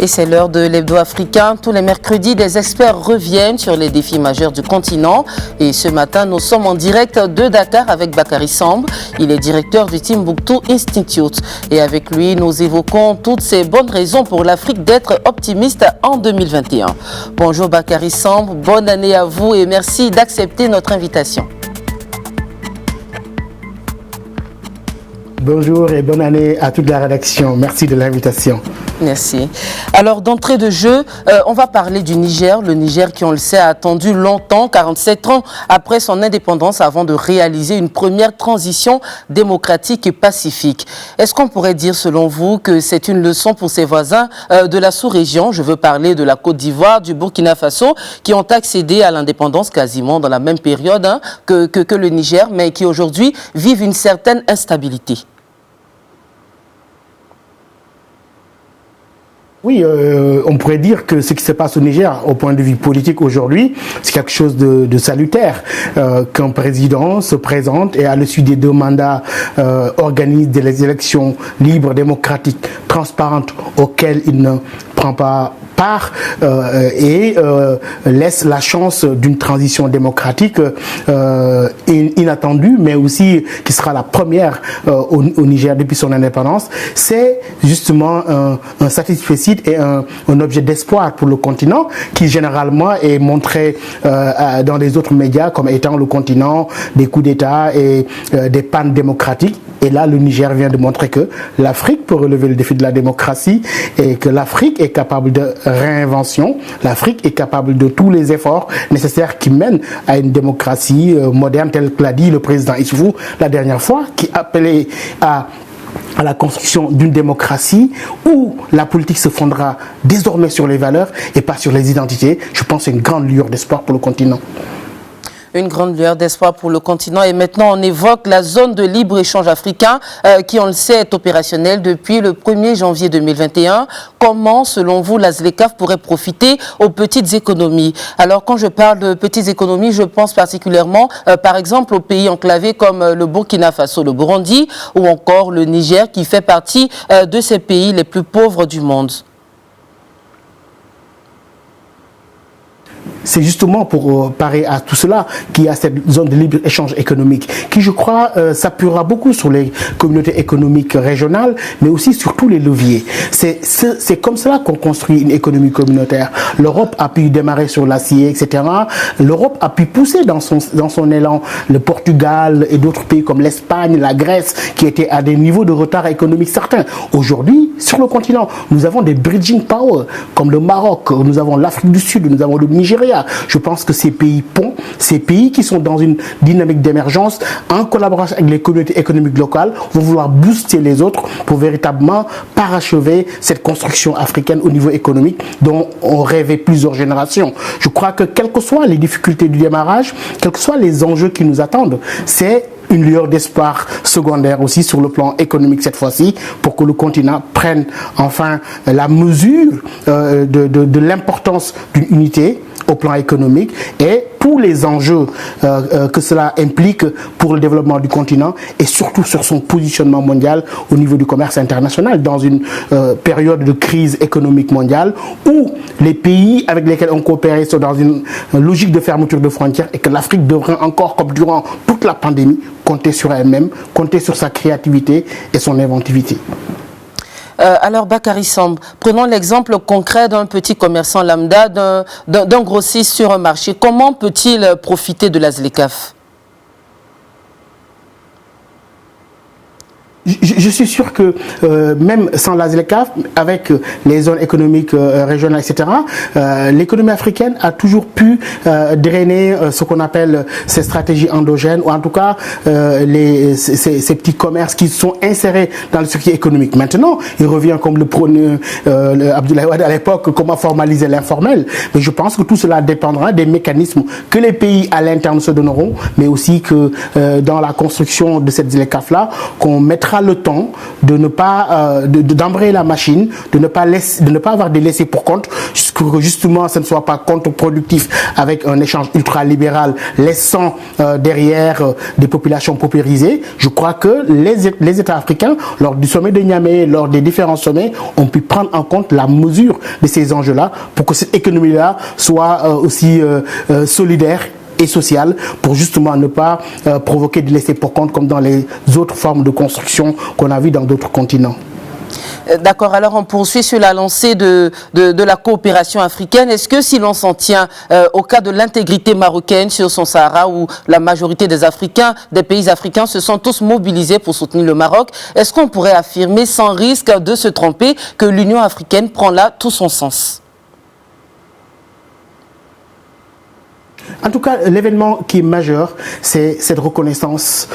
Et c'est l'heure de l'hebdo africain. Tous les mercredis, des experts reviennent sur les défis majeurs du continent. Et ce matin, nous sommes en direct de Dakar avec Bakary Samb. Il est directeur du Timbuktu Institute. Et avec lui, nous évoquons toutes ces bonnes raisons pour l'Afrique d'être optimiste en 2021. Bonjour Bakary Samb, bonne année à vous et merci d'accepter notre invitation. Bonjour et bonne année à toute la rédaction. Merci de l'invitation. Merci. Alors, d'entrée de jeu, on va parler du Niger. Le Niger qui, on le sait, a attendu longtemps, 47 ans après son indépendance, avant de réaliser une première transition démocratique et pacifique. Est-ce qu'on pourrait dire, selon vous, que c'est une leçon pour ses voisins de la sous-région? Je veux parler de la Côte d'Ivoire, du Burkina Faso, qui ont accédé à l'indépendance quasiment dans la même période que le Niger, mais qui aujourd'hui vivent une certaine instabilité. Oui, on pourrait dire que ce qui se passe au Niger, au point de vue politique aujourd'hui, c'est quelque chose de salutaire. Qu'un président se présente et à l'issue des 2 mandats organise des élections libres, démocratiques, transparentes, auxquelles il ne prend pas part et laisse la chance d'une transition démocratique inattendue, mais aussi qui sera la première au Niger depuis son indépendance. C'est justement un satisfecit et un objet d'espoir pour le continent qui généralement est montré dans les autres médias comme étant le continent des coups d'État et des pannes démocratiques. Et là, le Niger vient de montrer que l'Afrique peut relever le défi de la démocratie et que l'Afrique est capable de réinvention. L'Afrique est capable de tous les efforts nécessaires qui mènent à une démocratie moderne, telle que l'a dit le président Issoufou la dernière fois, qui appelait à la construction d'une démocratie où la politique se fondera désormais sur les valeurs et pas sur les identités. Je pense que c'est une grande lueur d'espoir pour le continent. Une grande lueur d'espoir pour le continent. Et maintenant, on évoque la zone de libre-échange africain qui, on le sait, est opérationnelle depuis le 1er janvier 2021. Comment, selon vous, la ZLECAf pourrait profiter aux petites économies? Alors, quand je parle de petites économies, je pense particulièrement, par exemple, aux pays enclavés comme le Burkina Faso, le Burundi ou encore le Niger, qui fait partie de ces pays les plus pauvres du monde. C'est justement pour parer à tout cela qu'il y a cette zone de libre-échange économique qui, je crois, s'appuiera beaucoup sur les communautés économiques régionales, mais aussi sur tous les leviers. C'est comme cela qu'on construit une économie communautaire. L'Europe a pu démarrer sur l'acier, etc. L'Europe a pu pousser dans son élan le Portugal et d'autres pays comme l'Espagne, la Grèce, qui étaient à des niveaux de retard économique certains. Aujourd'hui, sur le continent, nous avons des bridging power, comme le Maroc, nous avons l'Afrique du Sud, nous avons le Nigeria. Je pense que ces pays ponts, ces pays qui sont dans une dynamique d'émergence, en collaboration avec les communautés économiques locales, vont vouloir booster les autres pour véritablement parachever cette construction africaine au niveau économique dont ont rêvé plusieurs générations. Je crois que quelles que soient les difficultés du démarrage, quels que soient les enjeux qui nous attendent, c'est une lueur d'espoir secondaire aussi sur le plan économique cette fois-ci pour que le continent prenne enfin la mesure de l'importance d'une unité au plan économique et tous les enjeux que cela implique pour le développement du continent et surtout sur son positionnement mondial au niveau du commerce international dans une période de crise économique mondiale où les pays avec lesquels on coopère sont dans une logique de fermeture de frontières et que l'Afrique devrait encore, comme durant toute la pandémie, compter sur elle-même, compter sur sa créativité et son inventivité. Alors Bakary Samb, prenons l'exemple concret d'un petit commerçant lambda, d'un grossiste sur un marché. Comment peut-il profiter de la ZLECAf? Je suis sûr que même sans la ZLECAf, avec les zones économiques régionales, etc., l'économie africaine a toujours pu drainer ce qu'on appelle ces stratégies endogènes, ou en tout cas ces petits commerces qui sont insérés dans le circuit économique. Maintenant, il revient comme le prône Abdoulaye Wade à l'époque, comment formaliser l'informel. Mais je pense que tout cela dépendra des mécanismes que les pays à l'interne se donneront, mais aussi que dans la construction de cette ZLECAf-là, qu'on mettra prendra le temps de ne pas d'embrayer la machine, de ne pas avoir des laissés pour compte, que justement ce ne soit pas contre-productif avec un échange ultra-libéral laissant derrière des populations paupérisées. Je crois que les États africains, lors du sommet de Niamey, lors des différents sommets, ont pu prendre en compte la mesure de ces enjeux-là pour que cette économie-là soit aussi solidaire et sociale, pour justement ne pas provoquer des laissés pour compte comme dans les autres formes de construction qu'on a vues dans d'autres continents. D'accord, alors on poursuit sur la lancée de la coopération africaine. Est-ce que si l'on s'en tient au cas de l'intégrité marocaine sur son Sahara, où la majorité des pays africains se sont tous mobilisés pour soutenir le Maroc, est-ce qu'on pourrait affirmer sans risque de se tromper que l'Union africaine prend là tout son sens ? En tout cas, l'événement qui est majeur, c'est cette reconnaissance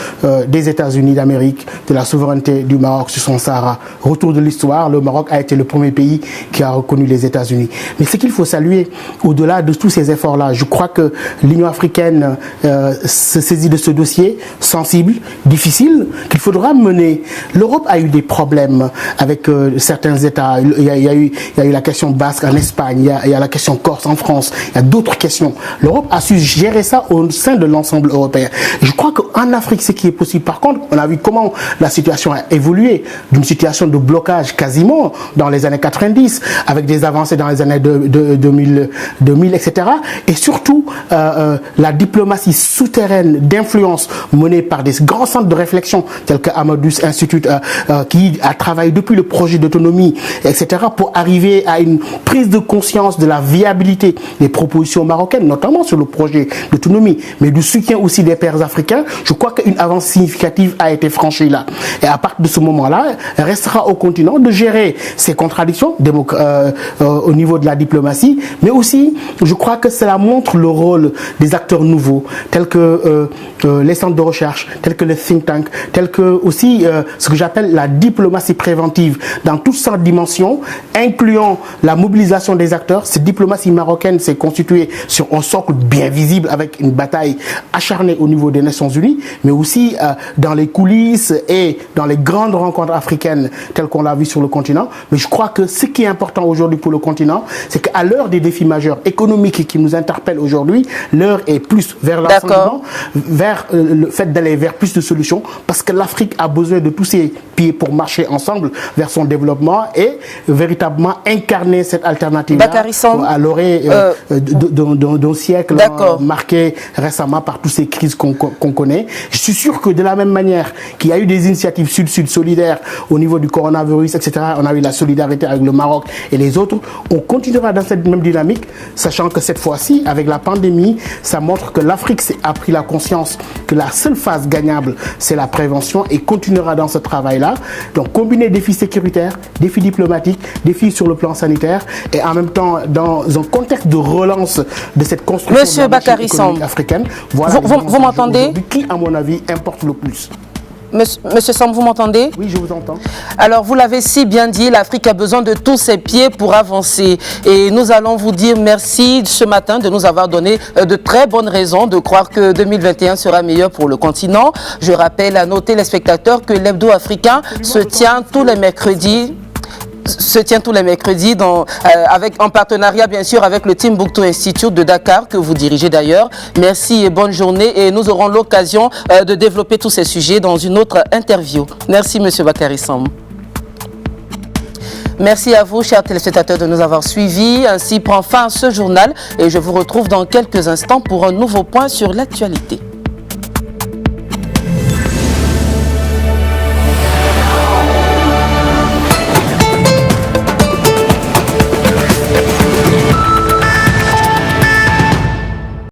des États-Unis d'Amérique de la souveraineté du Maroc sur son Sahara. Retour de l'histoire, le Maroc a été le premier pays qui a reconnu les États-Unis. Mais ce qu'il faut saluer, au-delà de tous ces efforts-là, je crois que l'Union africaine se saisit de ce dossier sensible, difficile, qu'il faudra mener. L'Europe a eu des problèmes avec certains États. Il y a eu la question basque en Espagne, il y a la question corse en France, il y a d'autres questions. L'Europe a su gérer ça au sein de l'ensemble européen. Je crois qu'en Afrique, ce qui est possible, par contre, on a vu comment la situation a évolué d'une situation de blocage quasiment dans les années 90, avec des avancées dans les années 2000, etc. Et surtout, la diplomatie souterraine d'influence menée par des grands centres de réflexion tels que Amadeus Institute, qui a travaillé depuis le projet d'autonomie, etc., pour arriver à une prise de conscience de la viabilité des propositions marocaines, notamment sur le projet d'autonomie, mais du soutien aussi des pairs africains. Je crois qu'une avance significative a été franchie là. Et à partir de ce moment-là, il restera au continent de gérer ces contradictions au niveau de la diplomatie, mais aussi, je crois que cela montre le rôle des acteurs nouveaux, tels que les centres de recherche, tels que les think tanks, tels que aussi ce que j'appelle la diplomatie préventive dans toutes sortes de dimensions, incluant la mobilisation des acteurs. Cette diplomatie marocaine s'est constituée sur un socle bien visible avec une bataille acharnée au niveau des Nations Unies, mais aussi dans les coulisses et dans les grandes rencontres africaines telles qu'on l'a vu sur le continent. Mais je crois que ce qui est important aujourd'hui pour le continent, c'est qu'à l'heure des défis majeurs économiques qui nous interpellent aujourd'hui, l'heure est plus vers l'ensemble, vers le fait d'aller vers plus de solutions, parce que l'Afrique a besoin de tous ses pieds pour marcher ensemble vers son développement et véritablement incarner cette alternative-là à l'orée d'un siècle marqué récemment par toutes ces crises qu'on connaît. Je suis sûr que de la même manière qu'il y a eu des initiatives sud-sud solidaires au niveau du coronavirus, etc., on a eu la solidarité avec le Maroc et les autres, on continuera dans cette même dynamique, sachant que cette fois-ci, avec la pandémie, ça montre que l'Afrique a pris la conscience que la seule phase gagnable, c'est la prévention, et continuera dans ce travail-là. Donc combiner défis sécuritaires, défis diplomatiques, défis sur le plan sanitaire, et en même temps dans un contexte de relance de cette construction Monsieur Bakary Samb, africaine. Voilà vous m'entendez? Qui, à mon avis, importe le plus. Monsieur Samb, vous m'entendez? Oui, je vous entends. Alors, vous l'avez si bien dit, l'Afrique a besoin de tous ses pieds pour avancer. Et nous allons vous dire merci ce matin de nous avoir donné de très bonnes raisons de croire que 2021 sera meilleur pour le continent. Je rappelle à nos téléspectateurs que l'Hebdo africain se tient tous les mercredis. En partenariat bien sûr avec le Timbuktu Institute de Dakar que vous dirigez d'ailleurs. Merci et bonne journée, et nous aurons l'occasion de développer tous ces sujets dans une autre interview. Merci Monsieur Bakary Samb. Merci à vous, chers téléspectateurs, de nous avoir suivis. Ainsi prend fin ce journal et je vous retrouve dans quelques instants pour un nouveau point sur l'actualité.